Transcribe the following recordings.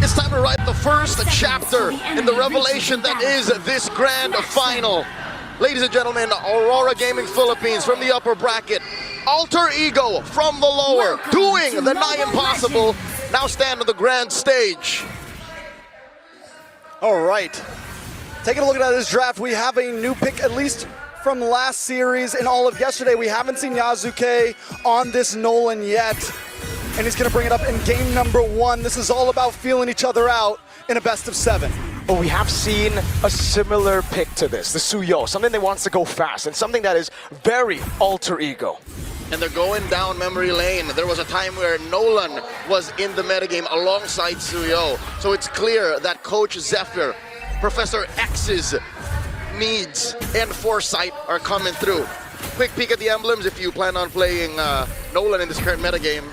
It's time to write the first chapter in the revelation that is this grand final. Ladies and gentlemen, Aurora Gaming Philippines from the upper bracket, Alter Ego from the lower, doing the nigh impossible, now stand on the grand stage. All right, taking a look at this draft, we have a new pick, at least from last series and all of yesterday. We haven't seen Yasuke on this Nolan yet, and he's gonna bring it up in game number 1. This is all about feeling each other out in a best of 7. But we have seen a similar pick to this, the Suyo, something that wants to go fast and something that is very Alter Ego. And they're going down memory lane. There was a time where Nolan was in the metagame alongside Suyo. So it's clear that Coach Zephyr, Professor X's needs and foresight are coming through. Quick peek at the emblems if you plan on playing Nolan in this current metagame.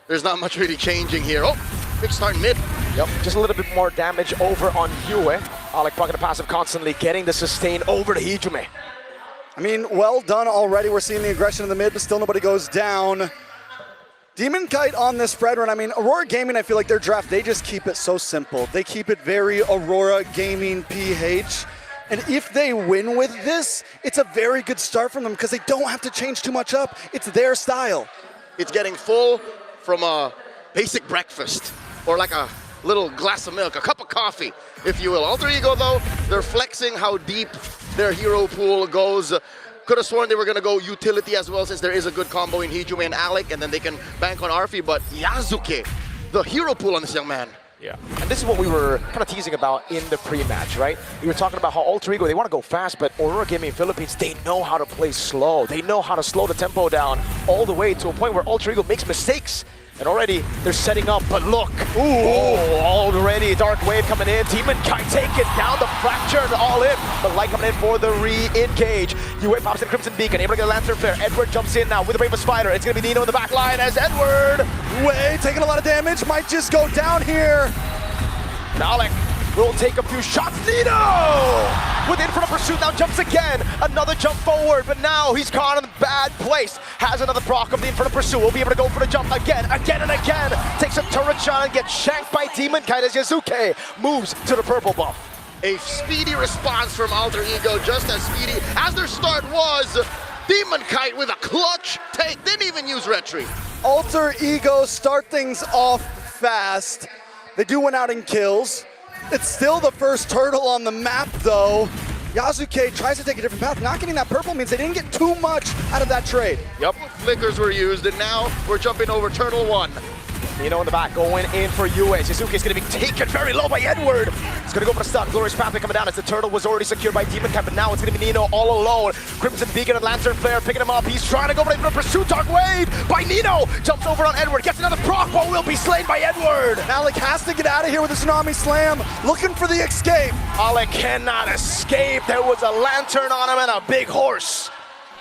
There's not much really changing here. Oh, big start mid. Yep, just a little bit more damage over on Yue. Alec bucking the passive constantly, getting the sustain over to Hijime. I mean, well done already. We're seeing the aggression in the mid, but still nobody goes down. Demon Kite on this spread run. I mean, Aurora Gaming, I feel like their draft, they just keep it so simple. They keep it very Aurora Gaming PH. And if they win with this, it's a very good start from them because they don't have to change too much up. It's their style. It's getting full from a basic breakfast or like a little glass of milk, a cup of coffee, if you will. Alter Ego, though, they're flexing how deep their hero pool goes. Could have sworn they were going to go utility as well, since there is a good combo in Hijime and Alec, and then they can bank on Arfi. But Yasuke, the hero pool on this young man. Yeah, and this is what we were kind of teasing about in the pre-match, right? We were talking about how Alter Ego, they want to go fast, but Aurora Gaming Philippines, they know how to play slow. They know how to slow the tempo down all the way to a point where Alter Ego makes mistakes. And already they're setting up, but look, already Dark Wave coming in. Demon Kite taking down the Fractured all in, but Light coming in for the re-engage. Yue pops in Crimson Beacon, able to get a Lantern Flare. Edward jumps in now with the Bravest Spider. It's gonna be Nino in the back line as Edward. Yue taking a lot of damage, might just go down here. Now Alec will take a few shots. Nino! With Infinite Pursuit now jumps again. Another jump forward, but now he's caught in a bad place. Has another proc of the Infinite Pursuit. Will be able to go for the jump again and again. Takes a turret shot and gets shanked by Demon Kite as Yasuke moves to the purple buff. A speedy response from Alter Ego, just as speedy as their start was. Demon Kite with a clutch take, didn't even use retreat. Alter Ego start things off fast. They do win out in kills. It's still the first turtle on the map, though. Yasuke tries to take a different path. Not getting that purple means they didn't get too much out of that trade. Yep, flickers were used, and now we're jumping over Turtle 1. Nino in the back, going in for Yue. Yasuke's gonna be taken very low by Edward. He's gonna go for the stun. Glorious Pathway coming down as the turtle was already secured by Demon Kite, but now it's gonna be Nino all alone. Crimson Beacon and Lantern Flare picking him up. He's trying to go for the pursuit. Dark Wave by Nino. Jumps over on Edward, gets another proc, but will be slain by Edward. Alec has to get out of here with a Tsunami Slam, looking for the escape. Alec cannot escape. There was a lantern on him and a big horse.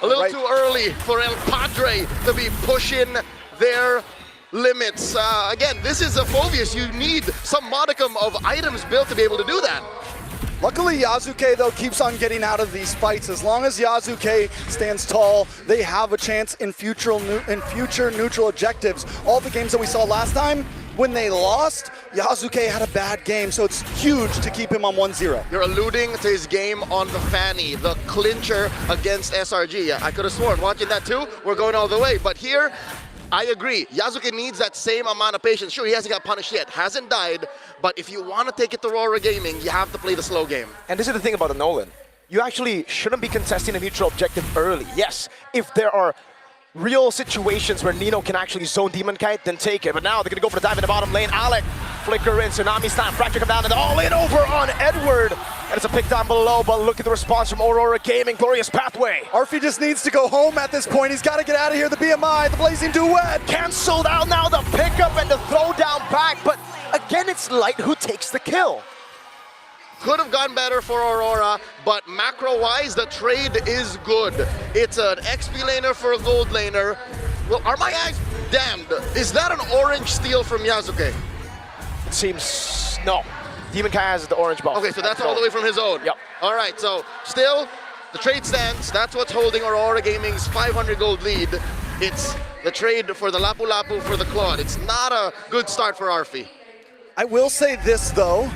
A little too early for El Padre to be pushing their limits. Again, this is a Phobius. You need some modicum of items built to be able to do that. Luckily, Yasuke, though, keeps on getting out of these fights. As long as Yasuke stands tall, they have a chance in future neutral objectives. All the games that we saw last time, when they lost, Yasuke had a bad game, so it's huge to keep him on 1-0. You're alluding to his game on the Fanny, the clincher against SRG. I could have sworn, watching that too, we're going all the way. But here, I agree. Yasuke needs that same amount of patience. Sure, he hasn't got punished yet, hasn't died, but if you want to take it to Aurora Gaming, you have to play the slow game. And this is the thing about the Nolan. You actually shouldn't be contesting a neutral objective early. Yes, if there are real situations where Nino can actually zone Demon Kite, then take it. But now they're going to go for the dive in the bottom lane. Alec, flicker in, Tsunami Slam, Fracture come down, and all in over on Edward. And it's a pick down below, but look at the response from Aurora Gaming. Glorious Pathway. Arfi just needs to go home at this point. He's got to get out of here. The BMI, the Blazing Duet. Cancelled out now, the pickup and the throw down back. But again, it's Light who takes the kill. Could have gone better for Aurora, but macro-wise, the trade is good. It's an XP laner for a gold laner. Well, are my eyes damned? Is that an orange steal from Yasuke? It seems, no. Demon Kite has the orange buff. Okay, so that's all the way from his own. Yep. All right, so still, the trade stands. That's what's holding Aurora Gaming's 500 gold lead. It's the trade for the Lapu Lapu for the Claude. It's not a good start for Arfi. I will say this, though.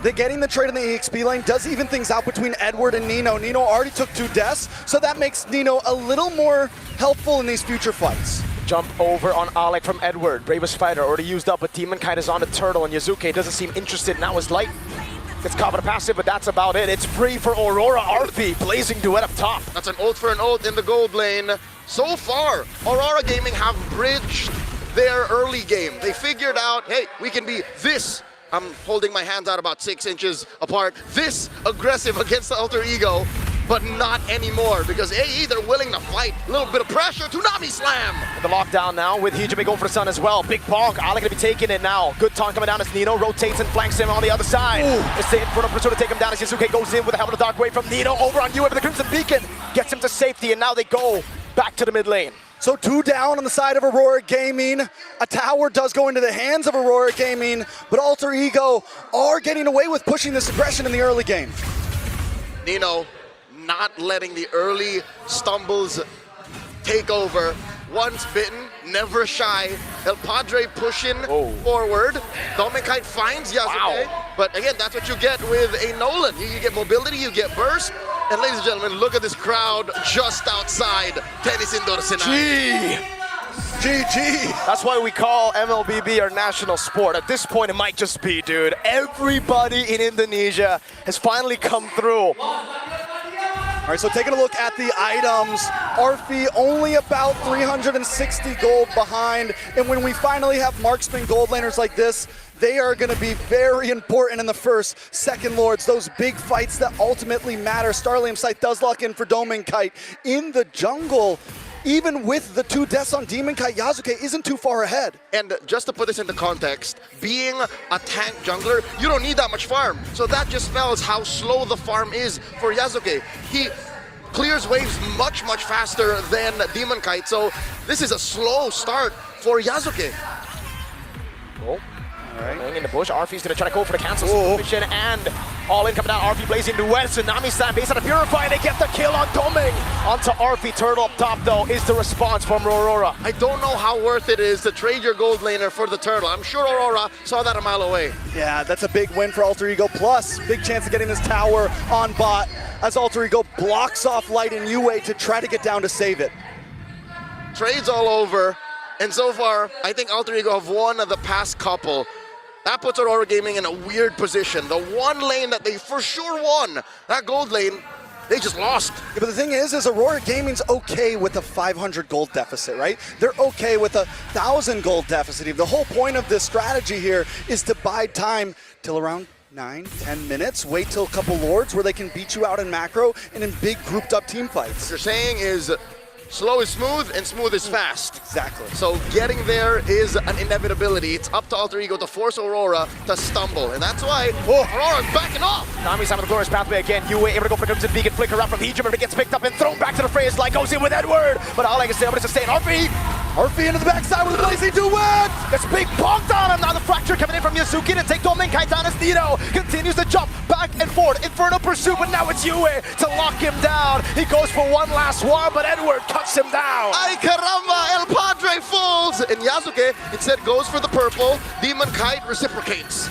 That getting the trade in the EXP lane does even things out between Edward and Nino. Nino already took 2 deaths, so that makes Nino a little more helpful in these future fights. Jump over on Alec from Edward. Bravest fighter already used up, but Demon Kite is on the turtle, and Yazuke doesn't seem interested. Now his light gets caught with a passive, but that's about it. It's free for Aurora. Arfi blazing duet up top. That's an ult for an ult in the gold lane. So far, Aurora Gaming have bridged their early game. They figured out, hey, we can be this. I'm holding my hands out about 6 inches apart. This aggressive against the alter ego, but not anymore because AE, they're willing to fight. A little bit of pressure, Toonami slam. The lockdown now with Hijime going for the sun as well. Big bonk, Alec gonna be taking it now. Good taunt coming down as Nino rotates and flanks him on the other side. It's the inferno pursuit to take him down as Yazuke goes in with the Helmet of Dark Wave from Nino over on UA with the Crimson Beacon. Gets him to safety, and now they go back to the mid lane. So 2 down on the side of Aurora Gaming. A tower does go into the hands of Aurora Gaming, but Alter Ego are getting away with pushing this aggression in the early game. Nino not letting the early stumbles take over. Once bitten, never shy. El Padre pushing forward. Dominkite finds Yazuke. But again, that's what you get with a Nolan. You get mobility, you get burst. And ladies and gentlemen, look at this crowd just outside Tennis Indoor Sinai. GG. That's why we call MLBB our national sport. At this point, it might just be, dude. Everybody in Indonesia has finally come through. All right, so taking a look at the items, Arfi only about 360 gold behind, and when we finally have marksman gold laners like this, they are going to be very important in the first, second lords, those big fights that ultimately matter. Starlium Sight does lock in for Dominkite. In the jungle, even with the 2 deaths on Demonkite, Yazuke isn't too far ahead. And just to put this into context, being a tank jungler, you don't need that much farm. So that just spells how slow the farm is for Yazuke. He clears waves much, much faster than Demonkite. So this is a slow start for Yazuke. Oh. All right. In the bush, Arfi's gonna try to go for the cancel situation, and all in coming down. Arfi blazing duet. Tsunami slam based on a Purify. They get the kill on Doming. Onto Arfi. Turtle up top though is the response from Aurora. I don't know how worth it is to trade your gold laner for the turtle. I'm sure Aurora saw that a mile away. Yeah, that's a big win for Alter Ego. Plus, big chance of getting this tower on bot as Alter Ego blocks off Light and UA to try to get down to save it. Trades all over, and so far, I think Alter Ego have won the past couple. That puts Aurora Gaming in a weird position. The one lane that they for sure won, that gold lane, they just lost. Yeah, but the thing is Aurora Gaming's okay with a 500 gold deficit, right? They're okay with a 1,000 gold deficit. The whole point of this strategy here is to buy time till around 9-10 minutes, wait till a couple lords where they can beat you out in macro and in big grouped up team fights. What you're saying is slow is smooth and smooth is fast. Exactly. So getting there is an inevitability. It's up to Alter Ego to force Aurora to stumble. And that's why Aurora's backing off. Nami's on the glorious pathway again. UA able to go for the Crimson Beacon, flicker up from Hijime, but it gets picked up and thrown back to the Freya's Light. Goes in with Edward. But Alec is able to sustain. Arfi into the backside with a blazing duet. Gets big bonked on him. Now the fracture coming in from Yazuki to take Dominkite down as Nino continues to jump back and forth. Inferno pursuit, but now it's UA to lock him down. He goes for one last one, but Edward cuts him down. Ay caramba, El Padre falls. And Yazuke instead goes for the purple. Demonkite reciprocates.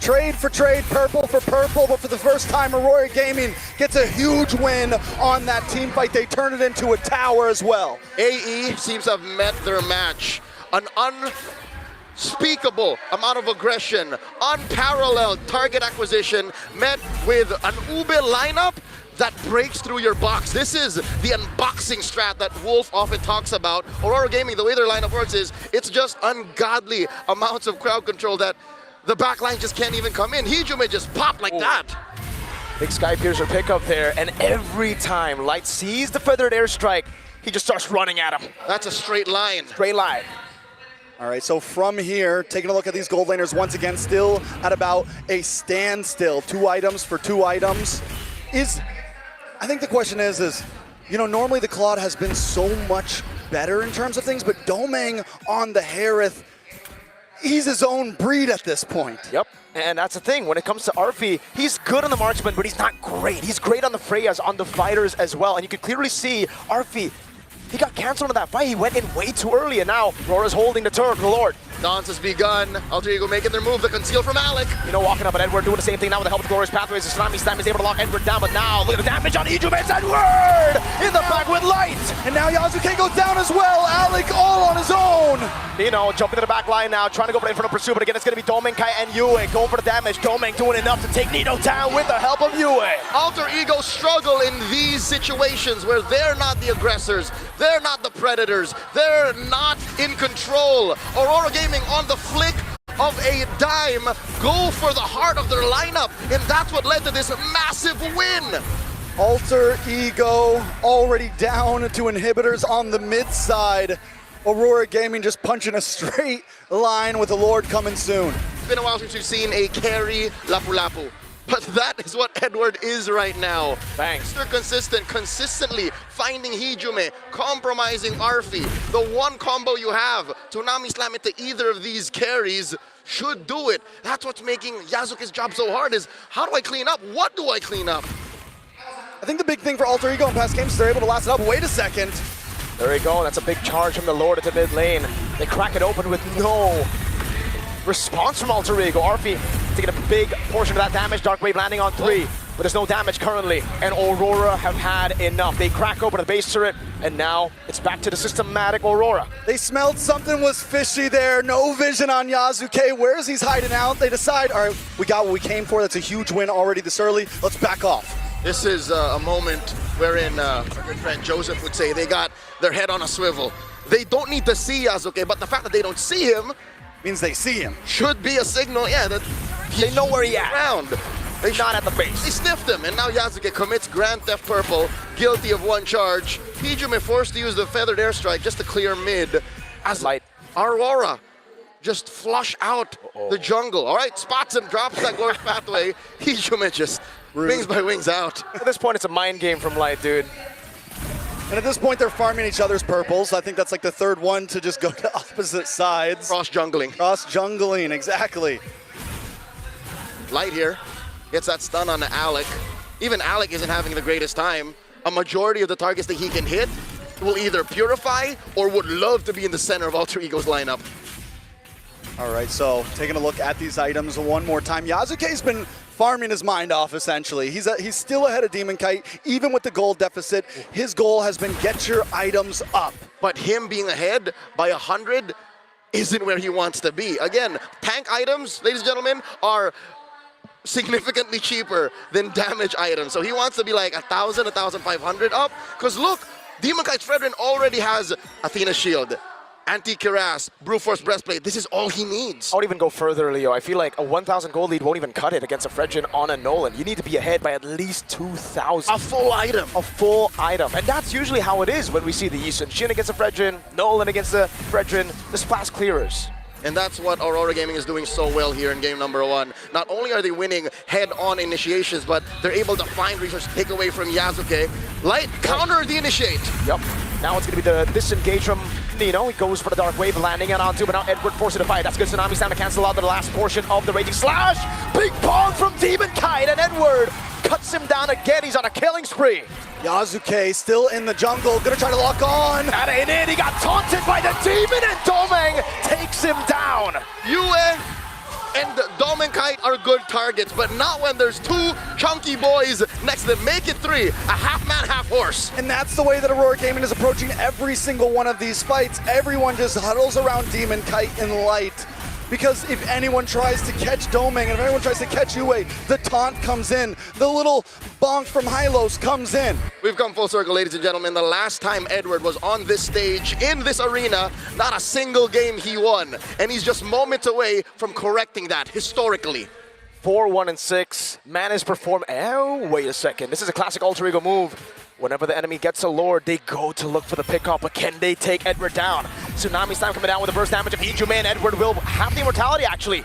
Trade for trade, purple for purple, but for the first time, Aurora Gaming gets a huge win on that team fight. They turn it into a tower as well. AE seems to have met their match. An unspeakable amount of aggression, unparalleled target acquisition, met with an Ube lineup that breaks through your box. This is the unboxing strat that Wolf often talks about. Aurora Gaming, the way their lineup works is, it's just ungodly amounts of crowd control that the backline just can't even come in. Hijime just popped like that. Big Sky Piercer pickup there, and every time Light sees the feathered airstrike, he just starts running at him. That's a straight line. Straight line. All right, so from here, taking a look at these gold laners once again, still at about a standstill. 2 items for 2 items. I think the question is, you know, normally the Claude has been so much better in terms of things, but Domang on the Harith, he's his own breed at this point. Yep, and that's the thing. When it comes to Arfi, he's good on the marksman, but he's not great. He's great on the Freyas, on the fighters as well. And you can clearly see Arfi, he got canceled in that fight. He went in way too early, and now Aurora's holding the turret, the Lord. Dance has begun. Alter Ego making their move. The conceal from Alec. You know, walking up at Edward, doing the same thing now with the help of the Glorious Pathways. The Tsunami Slam is able to lock Edward down, but now look at the damage on Ijume. It's Edward in the back with light. And now Yasuke goes down as well. Alec all on his own. You know, jumping to the back line now, trying to go for the infernal pursuit, but again, it's going to be Domeng, Kai, and Yue going for the damage. Domeng doing enough to take Nino down with the help of Yue. Alter Ego struggle in these situations where they're not the aggressors, they're not the predators, they're not in control. Aurora Gaming on the flick of a dime go for the heart of their lineup, and that's what led to this massive win. Alter Ego already down to inhibitors on the mid side. Aurora Gaming just punching a straight line with the Lord coming soon. It's been a while since we've seen a carry Lapu-Lapu, but that is what Edward is right now. Thanks. Mr. Consistent, consistently finding Hijume, compromising Arfi. The one combo you have, Tsunami Slam into either of these carries should do it. That's what's making Yasuke's job so hard is, how do I clean up? What do I clean up? I think the big thing for Alter Ego in past games is they're able to last it up. Wait a second. There we go. That's a big charge from the Lord at the mid lane. They crack it open with no response from Alter Ego. Arfi taking a big portion of that damage. Dark Wave landing on 3, but there's no damage currently. And Aurora have had enough. They crack open the base turret, and now it's back to the systematic Aurora. They smelled something was fishy there. No vision on Yasuke. Where's he's hiding out? They decide, all right, we got what we came for. That's a huge win already this early. Let's back off. This is a moment wherein our good friend Joseph would say they got their head on a swivel. They don't need to see Yasuke, but the fact that they don't see him Means they see him. should be a signal, yeah, that They know where he at. around. They're not at the base. They sniffed him, and now Yasuke commits Grand Theft Purple, guilty of 1 charge. Hijume forced to use the Feathered Airstrike just to clear mid. As Light. Aurora just flush out the jungle. All right, spots him, drops that Glorious Pathway. Hijume just wings by wings out. At this point, it's a mind game from Light, dude. And at this point, they're farming each other's purples. I think that's like the third one to just go to opposite sides. Cross-jungling. Cross-jungling, exactly. Light here gets that stun on Alec. Even Alec isn't having the greatest time. A majority of the targets that he can hit will either purify or would love to be in the center of Alter Ego's lineup. All right, so taking a look at these items one more time. Yasuke's been farming his mind off, essentially. He's still ahead of Demon Kite, even with the gold deficit. His goal has been get your items up. But him being ahead by 100 isn't where he wants to be. Again, tank items, ladies and gentlemen, are significantly cheaper than damage items. So he wants to be like 1,000, 1,500 up. Because look, Demon Kite's Fredrin already has Athena Shield, Anti-Cuirass, Brute Force Breastplate. This is all he needs. I would even go further, Leo. I feel like a 1,000 gold lead won't even cut it against a Fredrin on a Nolan. You need to be ahead by at least 2,000. A full item. A full item. And that's usually how it is when we see the Yi Sun-Shin against a Fredrin, Nolan against a Fredrin, the splash clearers. And that's what Aurora Gaming is doing so well here in game number 1. Not only are they winning head-on initiations, but they're able to find resources to take away from Yasuke. Light, counter the initiate. Yep. Now it's going to be the disengage from Nino. He goes for the Dark Wave, landing it onto, but now Edward forced to fight. That's good. Tsunami Slam to cancel out the last portion of the Raging Slash. Big Pong from Demon Kite, and Edward cuts him down again. He's on a killing spree. Yasuke still in the jungle, gonna try to lock on. That ain't it. He got taunted by the Demon, and Domeng takes him down. Yue and Domeng Kite are good targets, but not when there's 2 chunky boys next to them. Make it 3, a half man, half horse. And that's the way that Aurora Gaming is approaching every single one of these fights. Everyone just huddles around Demon Kite and Light. Because if anyone tries to catch Domeng and if anyone tries to catch Yue, the taunt comes in. The little bonk from Hylos comes in. We've come full circle, ladies and gentlemen. The last time Edward was on this stage, in this arena, not a single game he won. And he's just moments away from correcting that, historically. 4-1-6. Man is performed. Oh, wait a second. This is a classic Alter Ego move. Whenever the enemy gets a Lord, they go to look for the pickup, but can they take Edward down? Tsunami Slam coming down with the burst damage of Hijume, and Edward will have the immortality, actually.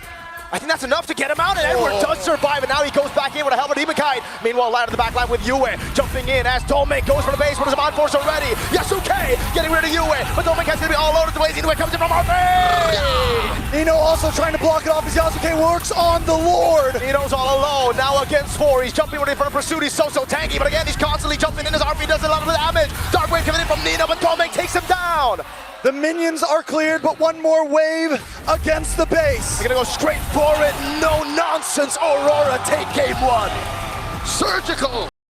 I think that's enough to get him out, and Edward does survive, and now he goes back in with a helmet Demon Kite. Meanwhile, Light on the back line with Yue, jumping in as Domeng goes for the base, but is on force already. Yasuke getting rid of Yue, but Domeng has to be all over the place. Yue comes in from Arfi! Nino also trying to block it off as Yasuke works on the Lord. Nino's all alone, now against 4. He's jumping ready for a pursuit. He's so tanky, but again, he's constantly jumping in as Arfi does a lot of damage. Dark Wave coming in from Nino, but Domeng takes him down. The minions are cleared, but one more wave against the base. They're gonna go straight for it. No nonsense. Aurora take game one. Surgical.